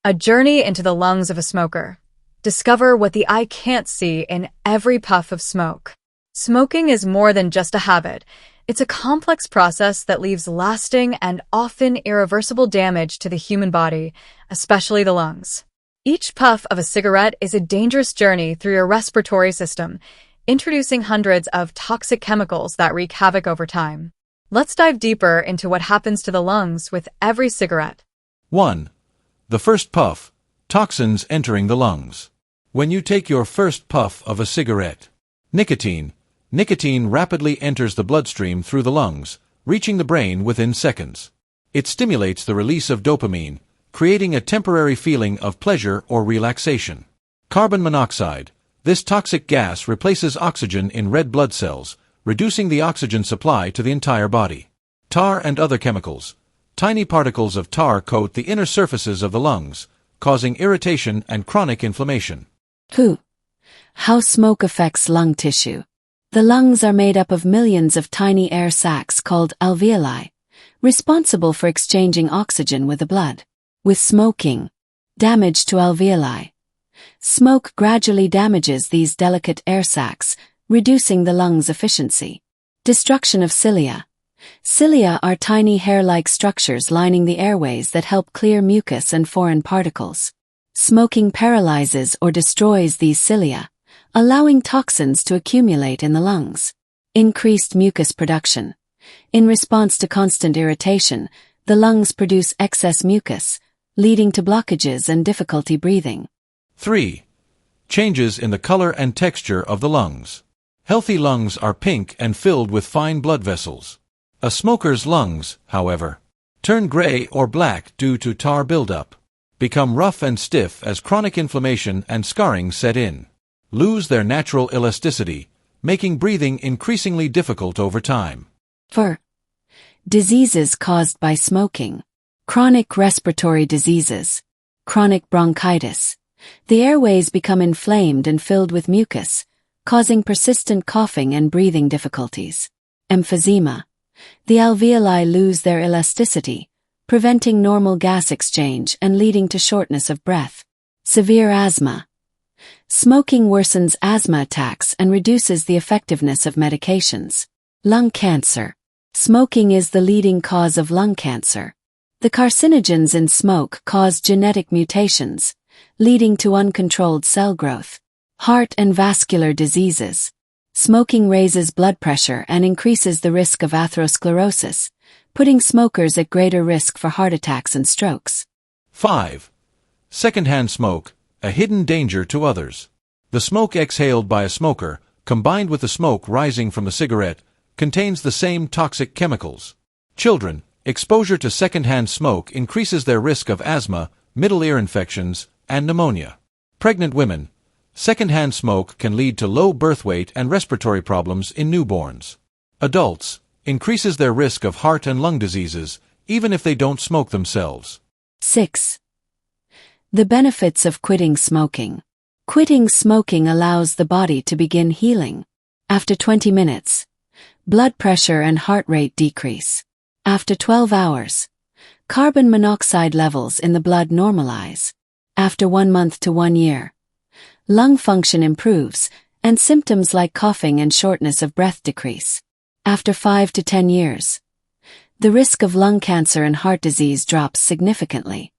A journey into the lungs of a smoker. Discover what the eye can't see in every puff of smoke. Smoking is more than just a habit. It's a complex process that leaves lasting and often irreversible damage to the human body, especially the lungs. Each puff of a cigarette is a dangerous journey through your respiratory system, introducing hundreds of toxic chemicals that wreak havoc over time. Let's dive deeper into what happens to the lungs with every cigarette. 1. The first puff, toxins entering the lungs. When you take your first puff of a cigarette, nicotine rapidly enters the bloodstream through the lungs, reaching the brain within seconds. It stimulates the release of dopamine, creating a temporary feeling of pleasure or relaxation. Carbon monoxide. This toxic gas replaces oxygen in red blood cells, reducing the oxygen supply to the entire body. Tar and other chemicals. Tiny particles of tar coat the inner surfaces of the lungs, causing irritation and chronic inflammation. 2. How smoke affects lung tissue. The lungs are made up of millions of tiny air sacs called alveoli, responsible for exchanging oxygen with the blood. With smoking, damage to alveoli. Smoke gradually damages these delicate air sacs, reducing the lungs' efficiency. Destruction of cilia. Cilia are tiny hair-like structures lining the airways that help clear mucus and foreign particles. Smoking paralyzes or destroys these cilia, allowing toxins to accumulate in the lungs. Increased mucus production. In response to constant irritation, the lungs produce excess mucus, leading to blockages and difficulty breathing. 3. Changes in the color and texture of the lungs. Healthy lungs are pink and filled with fine blood vessels. A smoker's lungs, however, turn gray or black due to tar buildup, become rough and stiff as chronic inflammation and scarring set in, lose their natural elasticity, making breathing increasingly difficult over time. 4. Diseases caused by smoking. Chronic respiratory diseases. Chronic bronchitis. The airways become inflamed and filled with mucus, causing persistent coughing and breathing difficulties. Emphysema. The alveoli lose their elasticity, preventing normal gas exchange and leading to shortness of breath. Severe asthma. Smoking worsens asthma attacks and reduces the effectiveness of medications. Lung cancer. Smoking is the leading cause of lung cancer. The carcinogens in smoke cause genetic mutations, leading to uncontrolled cell growth. Heart and vascular diseases. Smoking raises blood pressure and increases the risk of atherosclerosis, putting smokers at greater risk for heart attacks and strokes. 5. Secondhand smoke, a hidden danger to others. The smoke exhaled by a smoker, combined with the smoke rising from the cigarette, contains the same toxic chemicals. Children, exposure to secondhand smoke increases their risk of asthma, middle ear infections, and pneumonia. Pregnant women. Secondhand smoke can lead to low birth weight and respiratory problems in newborns. Adults, increases their risk of heart and lung diseases, even if they don't smoke themselves. 6. The benefits of quitting smoking. Quitting smoking allows the body to begin healing. After 20 minutes, blood pressure and heart rate decrease. After 12 hours, carbon monoxide levels in the blood normalize. After 1 month to 1 year, lung function improves, and symptoms like coughing and shortness of breath decrease. After 5 to 10 years, the risk of lung cancer and heart disease drops significantly.